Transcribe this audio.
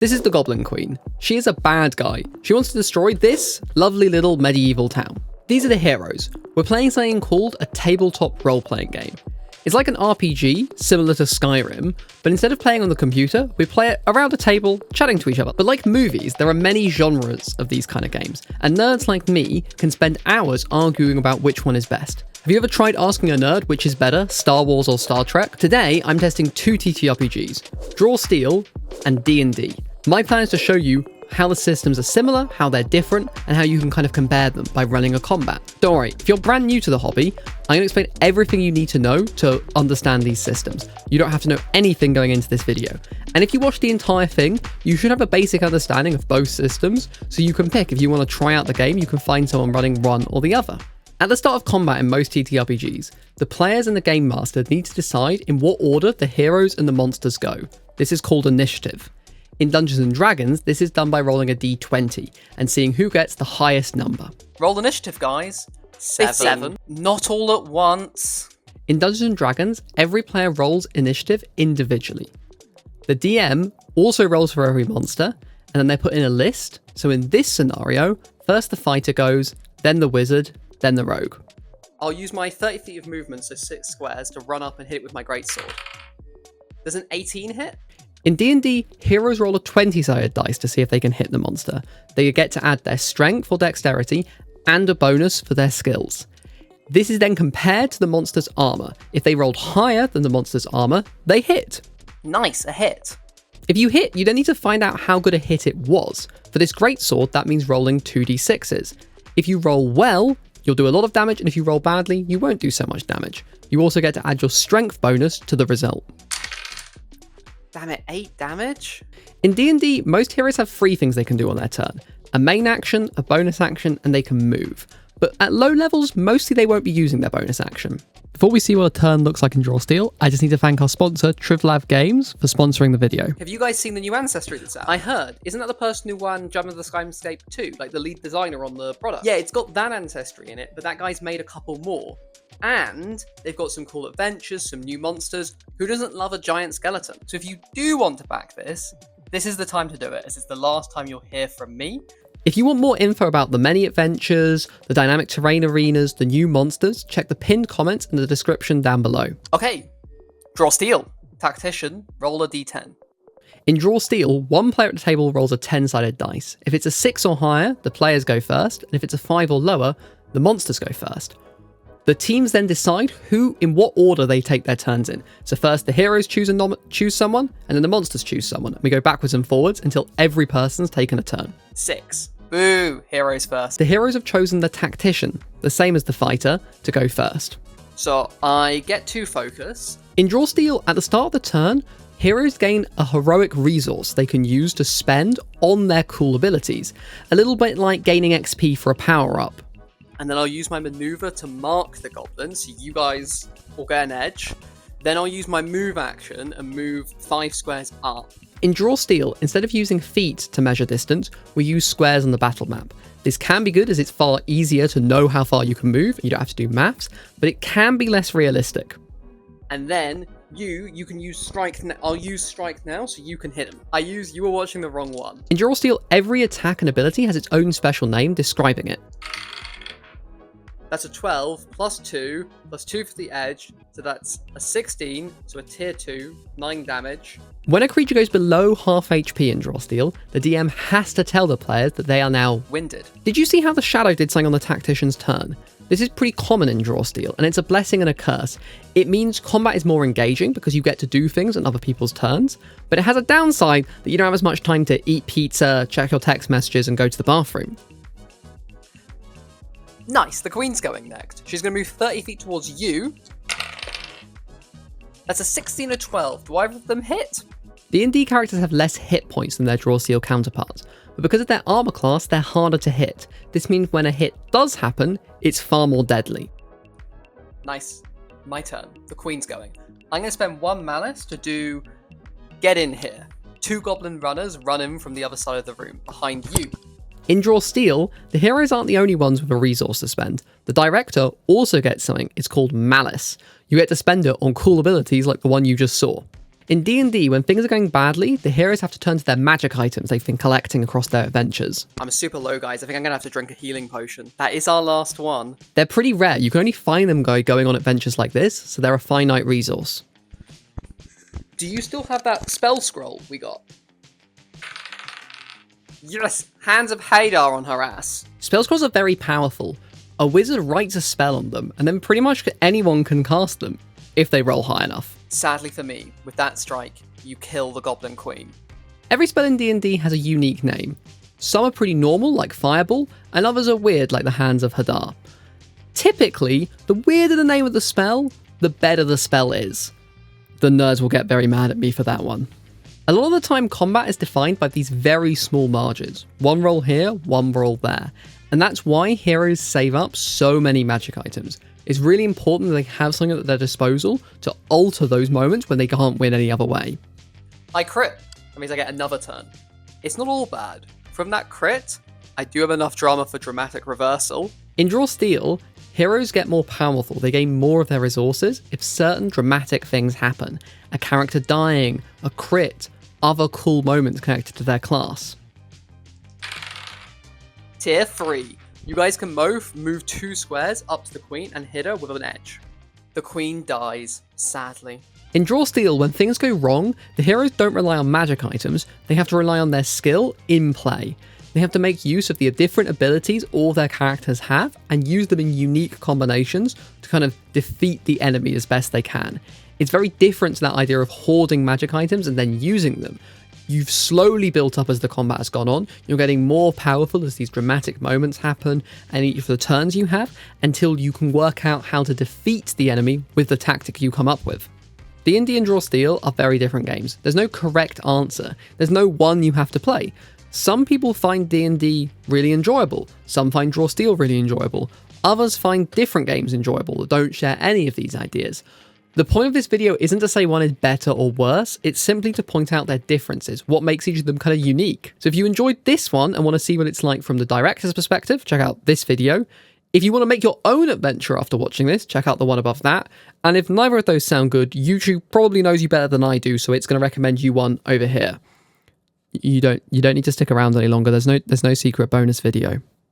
This is the Goblin Queen. She is a bad guy. She wants to destroy this lovely little medieval town. These are the heroes. We're playing something called a tabletop role-playing game. It's like an RPG, similar to Skyrim, but instead of playing on the computer, we play it around a table, chatting to each other. But like movies, there are many genres of these kind of games, and nerds like me can spend hours arguing about which one is best. Have you ever tried asking a nerd which is better, Star Wars or Star Trek? Today, I'm testing two TTRPGs, Draw Steel and D&D. My plan is to show you how the systems are similar, how they're different, and how you can kind of compare them by running a combat. Don't worry, if you're brand new to the hobby, I'm going to explain everything you need to know to understand these systems. You don't have to know anything going into this video. And if you watch the entire thing, you should have a basic understanding of both systems, so you can pick if you want to try out the game, you can find someone running one or the other. At the start of combat in most TTRPGs, the players and the game master need to decide in what order the heroes and the monsters go. This is called initiative. In Dungeons & Dragons, this is done by rolling a d20 and seeing who gets the highest number. Roll initiative, guys. Seven. Not all at once. In Dungeons & Dragons, every player rolls initiative individually. The DM also rolls for every monster, and then they put in a list. So in this scenario, first the fighter goes, then the wizard, then the rogue. I'll use my 30 feet of movement, so 6 squares, to run up and hit it with my greatsword. Does an 18 hit? In D&D, heroes roll a 20-sided dice to see if they can hit the monster. They get to add their strength or dexterity and a bonus for their skills. This is then compared to the monster's armor. If they rolled higher than the monster's armor, they hit. Nice, a hit. If you hit, you then need to find out how good a hit it was. For this greatsword, that means rolling 2d6s. If you roll well, you'll do a lot of damage, and if you roll badly, you won't do so much damage. You also get to add your strength bonus to the result. Damn it, 8 damage? In D&D, most heroes have 3 things they can do on their turn. A main action, a bonus action, and they can move. But at low levels, mostly they won't be using their bonus action. Before we see what a turn looks like in Draw Steel, I just need to thank our sponsor, TrivLab Games, for sponsoring the video. Have you guys seen the new Ancestry that's out? I heard. Isn't that the person who won Jump of the Skyscape 2? Like the lead designer on the product? Yeah, it's got that Ancestry in it, but that guy's made a couple more. And they've got some cool adventures, some new monsters. Who doesn't love a giant skeleton? So if you do want to back this, this is the time to do it, as it's the last time you'll hear from me. If you want more info about the many adventures, the dynamic terrain arenas, the new monsters, check the pinned comments in the description down below. Okay, Draw Steel. Tactician, roll a d10. In Draw Steel, one player at the table rolls a 10-sided dice. If it's a 6 or higher, the players go first, and if it's a 5 or lower, the monsters go first. The teams then decide who, in what order they take their turns in. So first the heroes choose someone, and then the monsters choose someone. We go backwards and forwards until every person's taken a turn. 6. Boo, heroes first. The heroes have chosen the tactician, the same as the fighter, to go first. So I get 2 focus. In Draw Steel, at the start of the turn, heroes gain a heroic resource they can use to spend on their cool abilities. A little bit like gaining XP for a power-up. And then I'll use my maneuver to mark the goblin, so you guys will get an edge. Then I'll use my move action and move 5 squares up. In Draw Steel, instead of using feet to measure distance, we use squares on the battle map. This can be good as it's far easier to know how far you can move, you don't have to do maths, but it can be less realistic. And then you can use strike. I'll use strike now so you can hit him. You were watching the wrong one. In Draw Steel, every attack and ability has its own special name describing it. That's a 12 plus 2 for the edge, so that's a 16, so a tier 2, 9 damage. When a creature goes below half HP in Draw Steel, the DM has to tell the players that they are now winded. Did you see how the shadow did something on the tactician's turn? This is pretty common in Draw Steel, and it's a blessing and a curse. It means combat is more engaging because you get to do things on other people's turns, but it has a downside that you don't have as much time to eat pizza, check your text messages, and go to the bathroom. Nice, the queen's going next. She's going to move 30 feet towards you. That's a 16 or 12. Do either of them hit? D&D characters have less hit points than their Draw Steel counterparts, but because of their armor class, they're harder to hit. This means when a hit does happen, it's far more deadly. Nice. My turn. The queen's going. I'm going to spend 1 malice to do get in here. 2 goblin runners run in from the other side of the room, behind you. In Draw Steel, the heroes aren't the only ones with a resource to spend. The director also gets something. It's called Malice. You get to spend it on cool abilities like the one you just saw. In D&D, when things are going badly, the heroes have to turn to their magic items they've been collecting across their adventures. I'm super low, guys. I think I'm gonna have to drink a healing potion. That is our last one. They're pretty rare. You can only find them going on adventures like this, so they're a finite resource. Do you still have that spell scroll we got? Yes! Hands of Hadar on her ass. Spell scrolls are very powerful. A wizard writes a spell on them, and then pretty much anyone can cast them, if they roll high enough. Sadly for me, with that strike, you kill the Goblin Queen. Every spell in D&D has a unique name. Some are pretty normal, like Fireball, and others are weird, like the Hands of Hadar. Typically, the weirder the name of the spell, the better the spell is. The nerds will get very mad at me for that one. A lot of the time, combat is defined by these very small margins. One roll here, one roll there. And that's why heroes save up so many magic items. It's really important that they have something at their disposal to alter those moments when they can't win any other way. I crit. That means I get another turn. It's not all bad. From that crit, I do have enough drama for dramatic reversal. In Draw Steel, heroes get more powerful. They gain more of their resources if certain dramatic things happen. A character dying, a crit, other cool moments connected to their class. Tier 3. You guys can both move 2 squares up to the queen and hit her with an edge. The queen dies, sadly. In Draw Steel, when things go wrong, the heroes don't rely on magic items, they have to rely on their skill in play. They have to make use of the different abilities all their characters have and use them in unique combinations to kind of defeat the enemy as best they can. It's very different to that idea of hoarding magic items and then using them. You've slowly built up as the combat has gone on. You're getting more powerful as these dramatic moments happen and each of the turns you have until you can work out how to defeat the enemy with the tactic you come up with. D&D and Draw Steel are very different games. There's no correct answer. There's no one you have to play. Some people find D&D really enjoyable. Some find Draw Steel really enjoyable. Others find different games enjoyable that don't share any of these ideas. The point of this video isn't to say one is better or worse, it's simply to point out their differences, what makes each of them kind of unique. So if you enjoyed this one and want to see what it's like from the director's perspective, check out this video. If you want to make your own adventure after watching this, check out the one above that. And if neither of those sound good, YouTube probably knows you better than I do, so it's going to recommend you one over here. You don't need to stick around any longer. There's no secret bonus video.